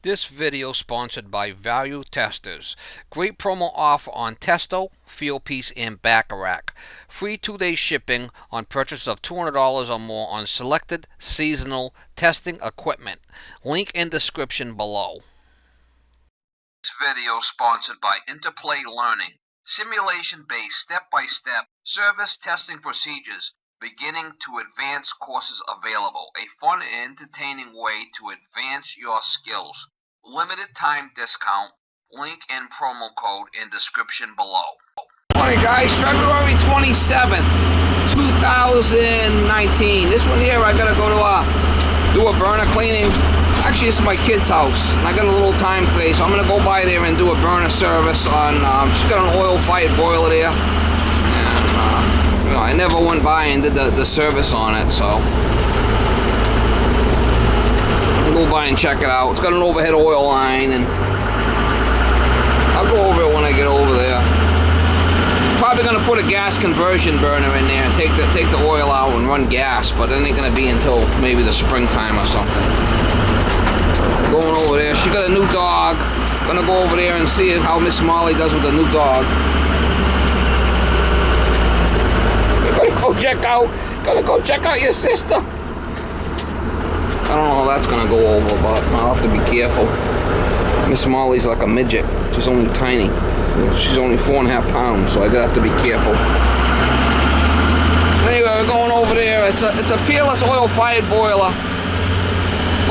This video sponsored by Value Testers. Great promo offer on Testo, Fieldpiece, and Bacharach. Free 2-day shipping on purchase of $200 or more on selected seasonal testing equipment. Link in description below. This video sponsored by Interplay Learning. Simulation-based step-by-step service testing procedures. Beginning to advanced courses available. A fun and entertaining way to advance your skills. Limited time discount. Link and promo code in description below. Morning guys, February 27th, 2019. This one here I gotta go to do a burner cleaning. Actually, this is my kid's house, and I got a little time today, so I'm gonna go by there and do a burner service on, she's got an oil-fired boiler there. And, you know, I never went by and did the service on it, so I'll go by and check it out. It's got an overhead oil line, and I'll go over it when I get over there. Probably gonna put a gas conversion burner in there and take the oil out and run gas, but it ain't gonna be until maybe the springtime or something. Going over there. She got a new dog. Gonna go over there and see how Miss Molly does with the new dog. Gotta go check out your sister. I don't know how that's gonna go over, but I'll have to be careful. Miss Molly's like a midget. She's only tiny. She's only 4.5 pounds, so I gotta have to be careful. Anyway, we're going over there. It's a peerless oil-fired boiler.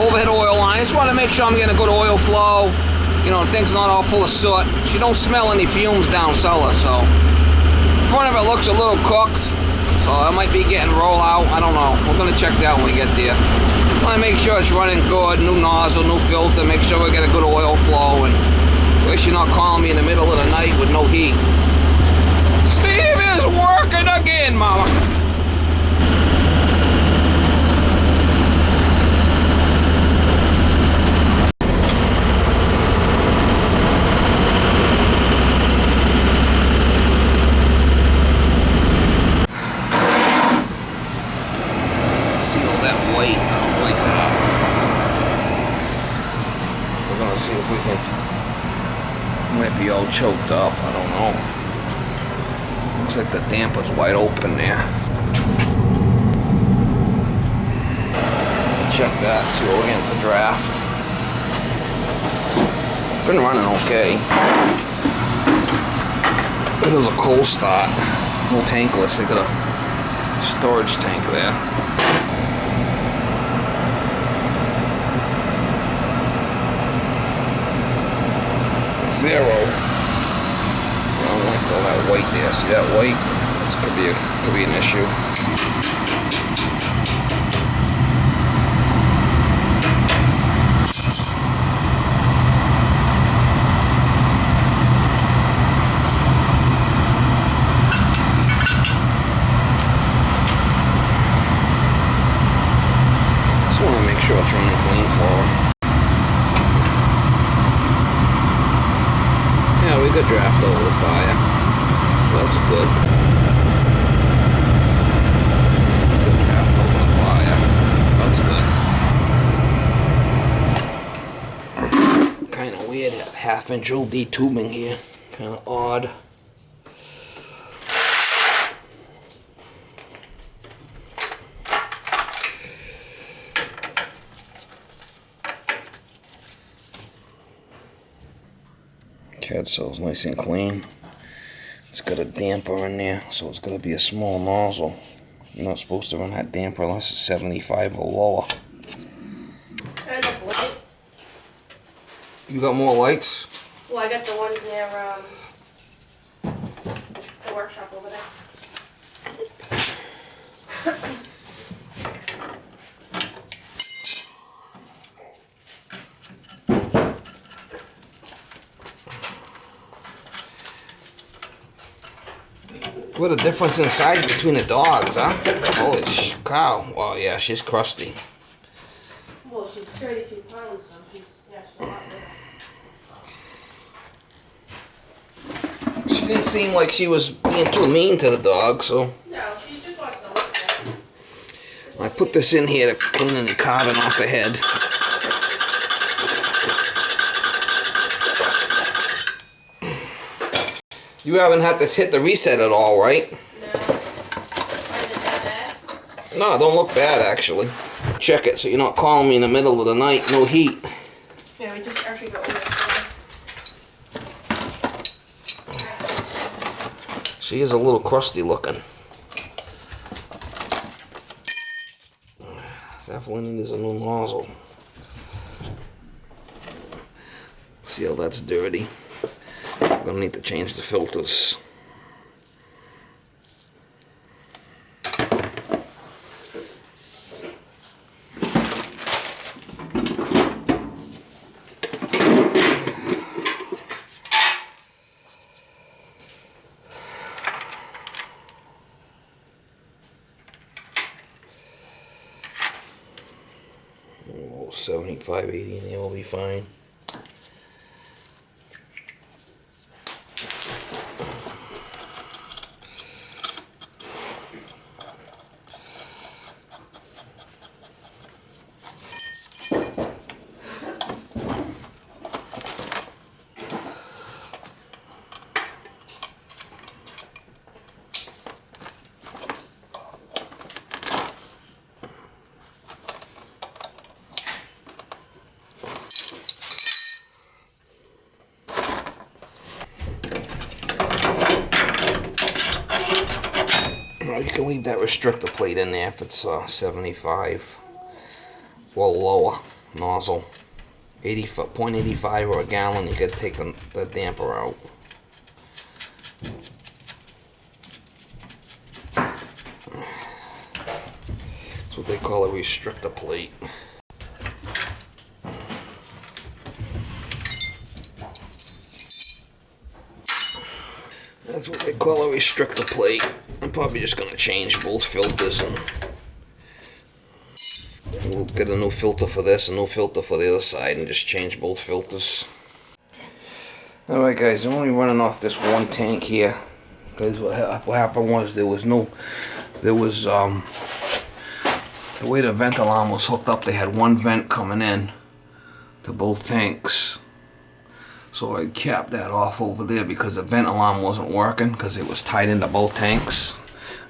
Overhead oil line. I just want to make sure I'm getting a good oil flow. You know, the thing's not all full of soot. She don't smell any fumes down cellar, so. The front of it looks a little cooked, so I might be getting roll out. I don't know. We're gonna check that when we get there. I want to make sure it's running good. New nozzle, new filter. Make sure we get a good oil flow, and wish you're not calling me in the middle of the night with no heat. Steve is working again, Mama. Might be all choked up, I don't know. Looks like the damper's wide open there. Check that, see what we're getting for draft. Been running okay. It was a cold start. No tankless, they got a storage tank there. 0. I don't like all that white there. See that white? This could be an issue. Just want to make sure it's running clean for her. Yeah, we got draft over the fire. That's good. Good draft over the fire. That's good. Kind of weird, half-inch OD tubing here. Kind of odd. Cad cell's nice and clean. It's got a damper in there, so it's going to be a small nozzle. You're not supposed to run that damper unless it's 75 or lower. You got more lights? Well, I got the ones near the workshop over there. What a difference in size between the dogs, huh? Holy cow. Oh, yeah, she's crusty. Well, she's 32 pounds, so she's a lot bigger. She didn't seem like she was being too mean to the dog, so. No, she just wants to look at it. I put this in here to clean any carbon off the head. You haven't had to hit the reset at all, right? No. Why is it that bad? No, it don't look bad actually. Check it so you're not calling me in the middle of the night, no heat. Yeah, we just actually got all that. She is a little crusty looking. Definitely needs a new nozzle. See how that's dirty. We're gonna need to change the filters. Oh, 75, 80 and they will be fine. You can leave that restrictor plate in there if it's 75 or lower nozzle. 0.85 or a gallon, you gotta take the damper out. That's what they call a restrictor plate. That's what they call a restrictor plate. I'm probably just gonna change both filters and we'll get a new filter for this, a new filter for the other side, and just change both filters. Alright guys, I'm only running off this one tank here. Because what happened was the way the vent alarm was hooked up, they had one vent coming in to both tanks. So I capped that off over there because the vent alarm wasn't working because it was tied into both tanks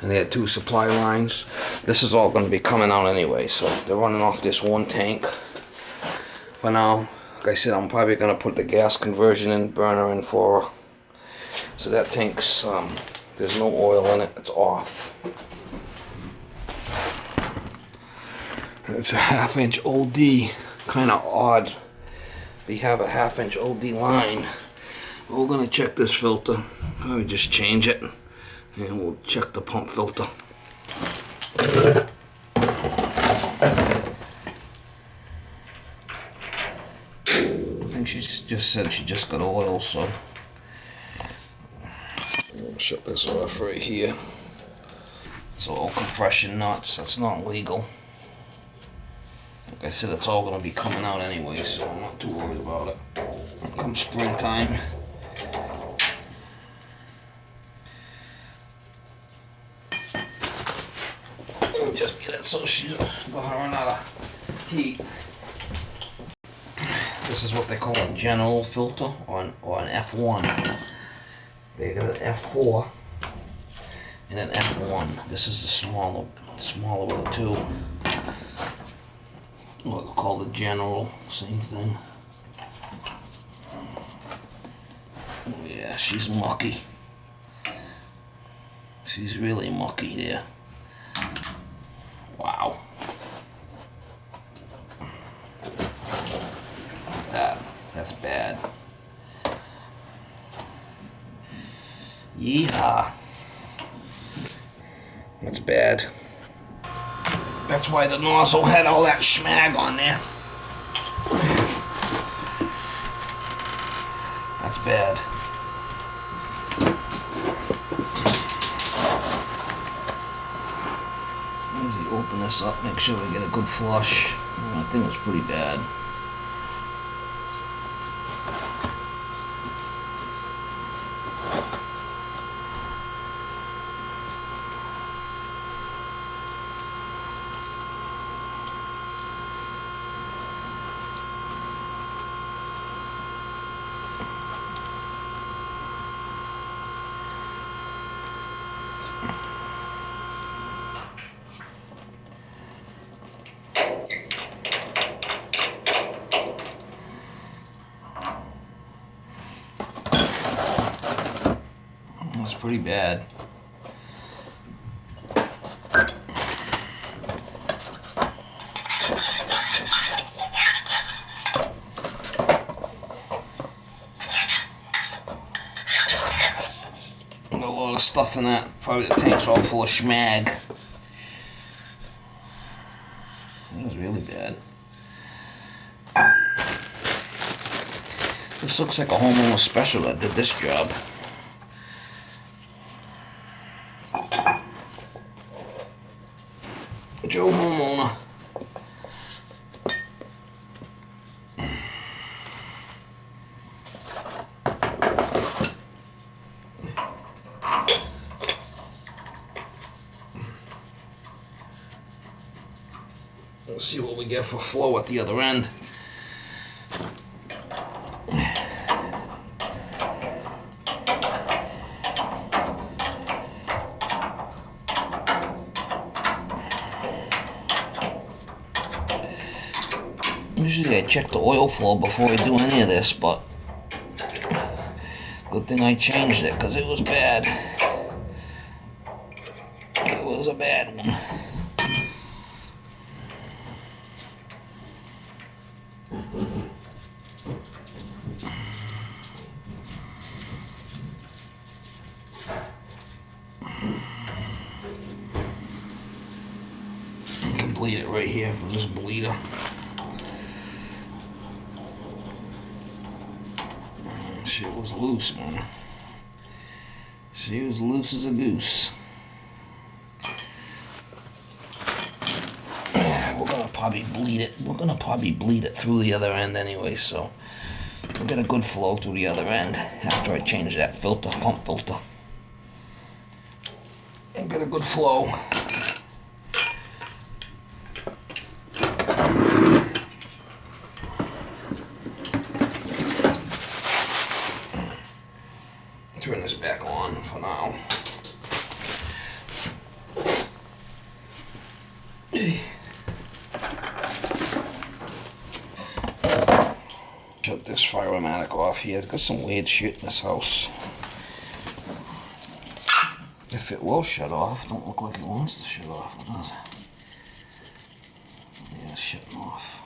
and they had two supply lines. This is all going to be coming out anyway, so they're running off this one tank for now. Like I said, I'm probably going to put the gas conversion in, burner in for her. So that tank's, there's no oil in it, it's off. It's a 1/2 inch OD, kind of odd. We have a 1/2 inch OD line. We're gonna check this filter. I'll just change it and we'll check the pump filter. I think she just said she just got oil, so we'll shut this off right here. It's all compression nuts, that's not legal. Like I said, it's all going to be coming out anyway, so I'm not too worried about it. Come springtime. Just get it so she doesn't run out of heat. This is what they call a general filter, or an F1. They got an F4 and an F1. This is the smaller of the two. What's called a general, same thing. Oh yeah, she's mucky. She's really mucky there. Wow. That's bad. Yeehaw. That's bad. That's why the nozzle had all that schmag on there. That's bad. Easy, open this up, make sure we get a good flush. That thing was pretty bad. pretty bad. A lot of stuff in that. Probably the tank's all full of schmag. That was really bad. This looks like a homeowner special that did this job. Joe Homeowner. Let's see what we get for flow at the other end. Usually I check the oil flow before I do any of this, but good thing I changed it because it was bad. It was a bad one. You can bleed it right here from this bleeder. She was loose, man. She was loose as a goose. We're gonna probably bleed it. We're gonna probably bleed it through the other end anyway, so we'll get a good flow through the other end after I change that filter, pump filter. And get a good flow. Turn this back on for now. Shut this Firematic off here. It's got some weird shit in this house. If it will shut off, don't look like it wants to shut off, does it? Yeah, it's shutting off.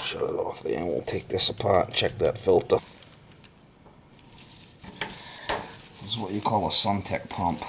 Shut it off there, and we'll take this apart and check that filter. This is what you call a Suntech pump.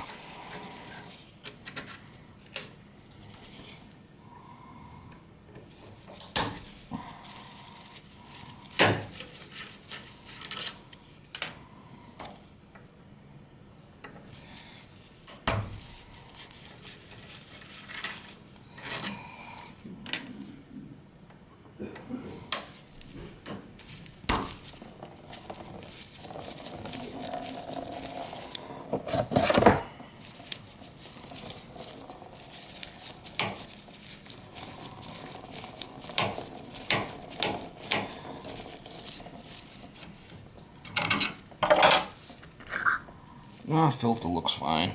Filter looks fine.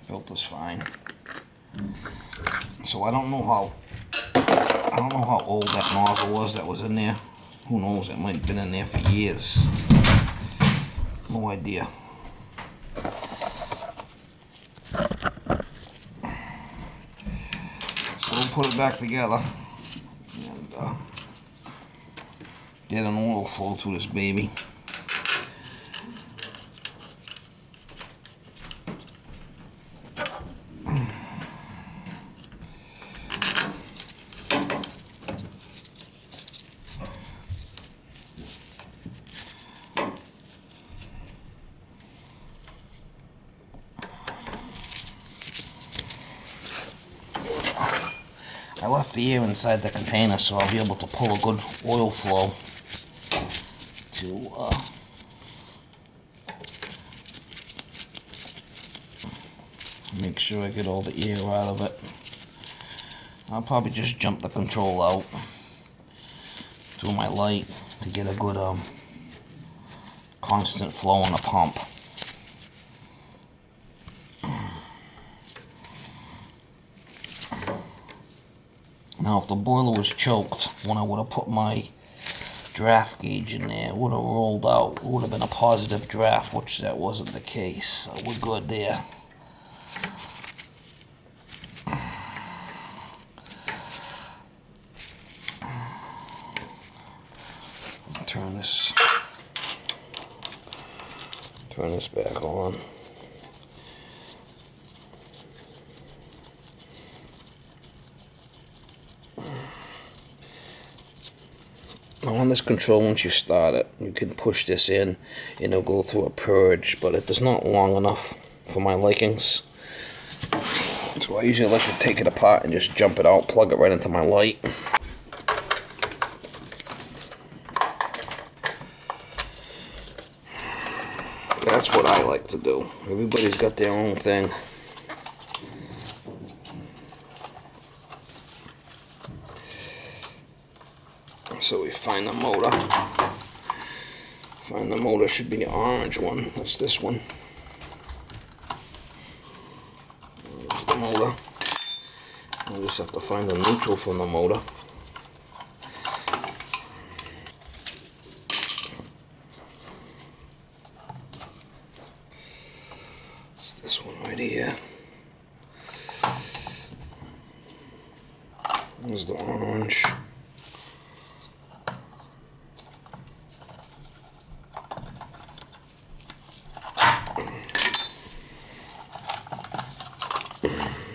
Filter's fine. So I don't know how old that nozzle was in there. Who knows? It might have been in there for years. No idea. Put it back together and get an oil flow through this baby. I left the air inside the container so I'll be able to pull a good oil flow to make sure I get all the air out of it. I'll probably just jump the control out through my light to get a good constant flow in the pump. Now, if the boiler was choked, when I would have put my draft gauge in there, it would have rolled out. It would have been a positive draft, which that wasn't the case. So we're good there. Turn this back on. Now on this control, once you start it, you can push this in and it'll go through a purge, but it is not long enough for my likings. So I usually like to take it apart and just jump it out, plug it right into my light. That's what I like to do. Everybody's got their own thing. So we find the motor. Find the motor should be the orange one. That's this one. There's the motor. I just have to find the neutral from the motor. It's this one right here. There's the orange.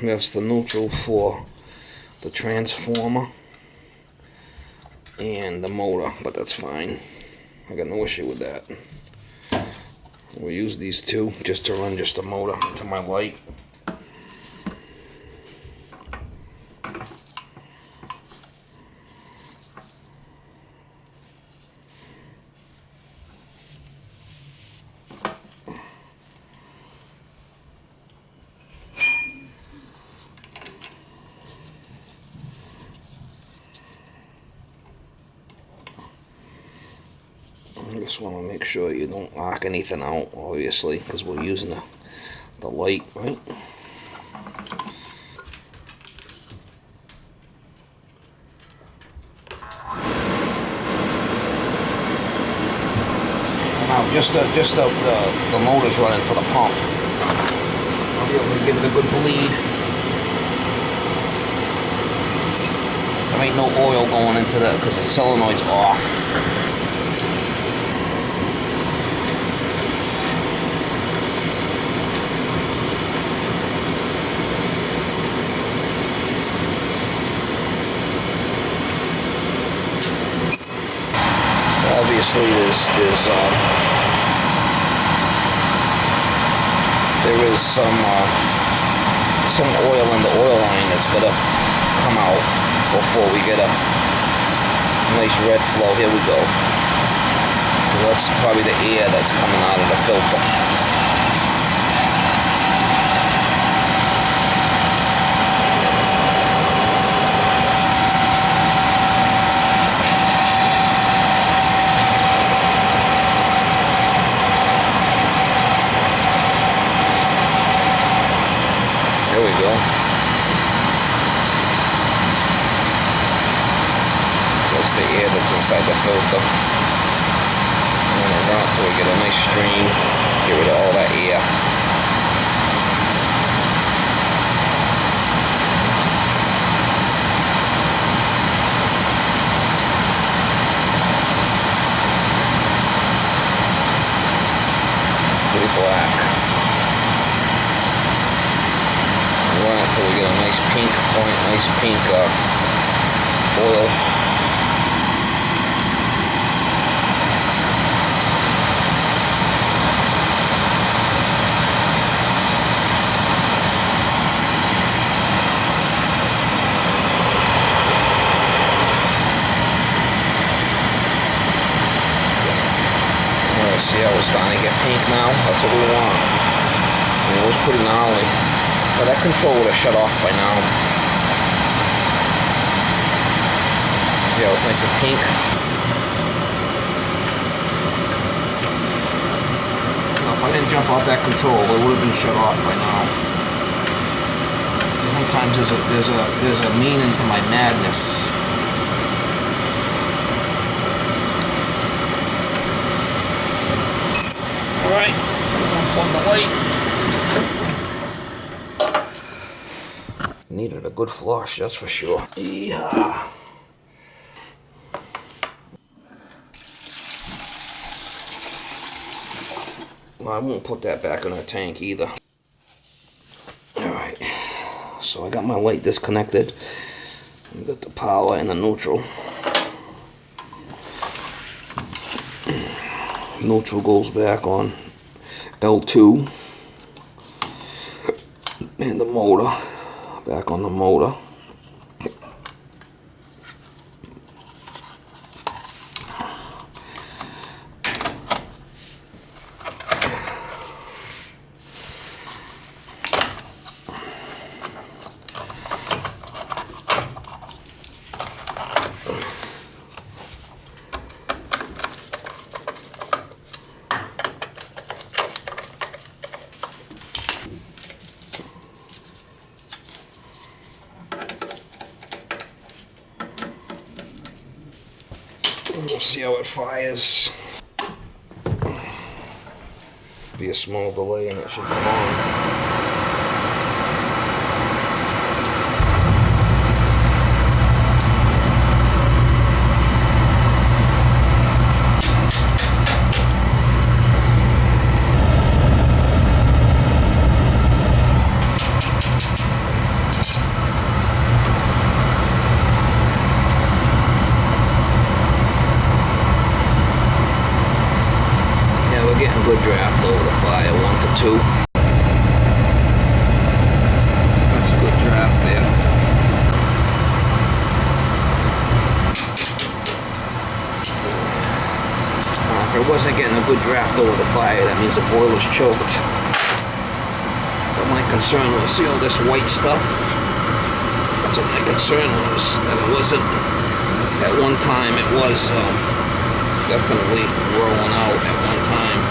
That's the neutral for the transformer and the motor, but that's fine. I got no issue with that. We'll use these two just to run just the motor to my light. I just want to make sure you don't lock anything out, obviously, because we're using the light, right? Now, just the motor's running for the pump. I'll be able to give it a good bleed. There ain't no oil going into that because the solenoid's off. Obviously, there is some oil in the oil line that's gonna come out before we get a nice red flow. Here we go. That's probably the air that's coming out of the filter. There we go. That's the air that's inside the filter. And then we'll run it till we get a nice stream. Get rid of all that air. Pretty black. Run it till we get a nice pink point, nice pink oil. Alright, see how it's starting to get pink now? That's what we want. I mean, it was pretty gnarly. But that control would have shut off by now. See how it's nice and pink? Now, if I didn't jump off that control, it would have been shut off by now. Sometimes Sometimes there's a meaning to my madness. All right, unplug the light. Needed a good flush, that's for sure. Yeah. Well, I won't put that back in our tank either. Alright, so I got my light disconnected. I got the power and the neutral. Neutral goes back on L2. And the motor, back on the motor. We'll see how it fires. Be a small delay and it should come on. Getting good draft over the fire, 1 to 2. That's a good draft there. If it wasn't getting a good draft over the fire, that means the boiler's choked. But my concern was, see all this white stuff? That's what my concern was, that it wasn't, at one time it was definitely rolling out at one time.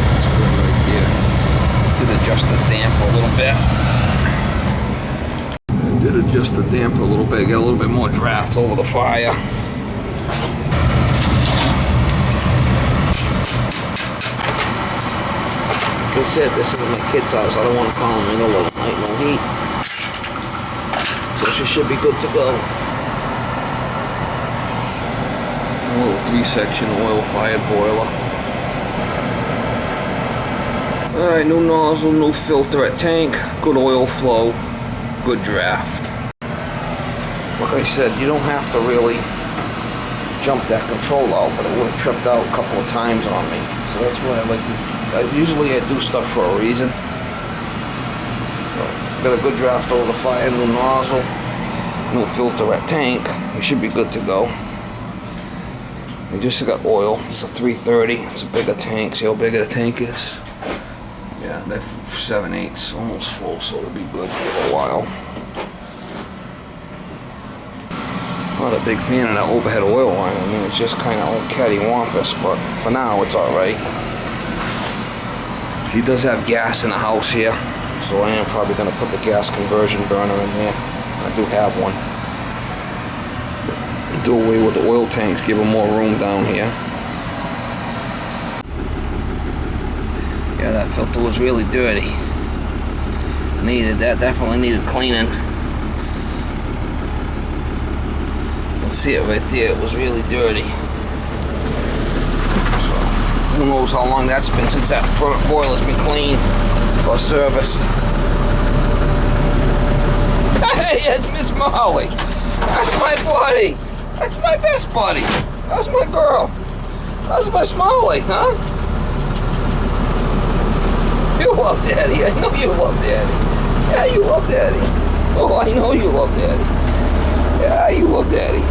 That's good right there. Did adjust the damper a little bit. I did adjust the damper a little bit, get a little bit more draft over the fire. Like I said, this is my kid's house. I don't want to call them in the middle of the night, no heat. So she should be good to go. A little 3-section oil-fired boiler. Alright, new nozzle, new filter at tank, good oil flow, good draft. Like I said, you don't have to really jump that control out, but it would have tripped out a couple of times on me. So that's what I like to do. Usually I do stuff for a reason. So, got a good draft over the fire, new nozzle, new filter at tank. We should be good to go. We just got oil. It's a 330. It's a bigger tank. See how big the tank is? Yeah, that 7/8, almost full, so it'll be good for a while. Not a big fan of that overhead oil line. I mean, it's just kind of all cattywampus, but for now it's alright. He does have gas in the house here, so I am probably going to put the gas conversion burner in there. I do have one. Do away with the oil tanks, give them more room down here. Yeah, that filter was really dirty. Needed that, definitely needed cleaning. You can see it right there, it was really dirty. Who knows how long that's been since that front boiler's been cleaned or serviced. Hey, it's Miss Molly. That's my buddy. That's my best buddy. That's my girl. That's my Smalley, huh? You love Daddy. I know you love Daddy. Yeah, you love Daddy. Oh, I know you love Daddy. Yeah, you love Daddy.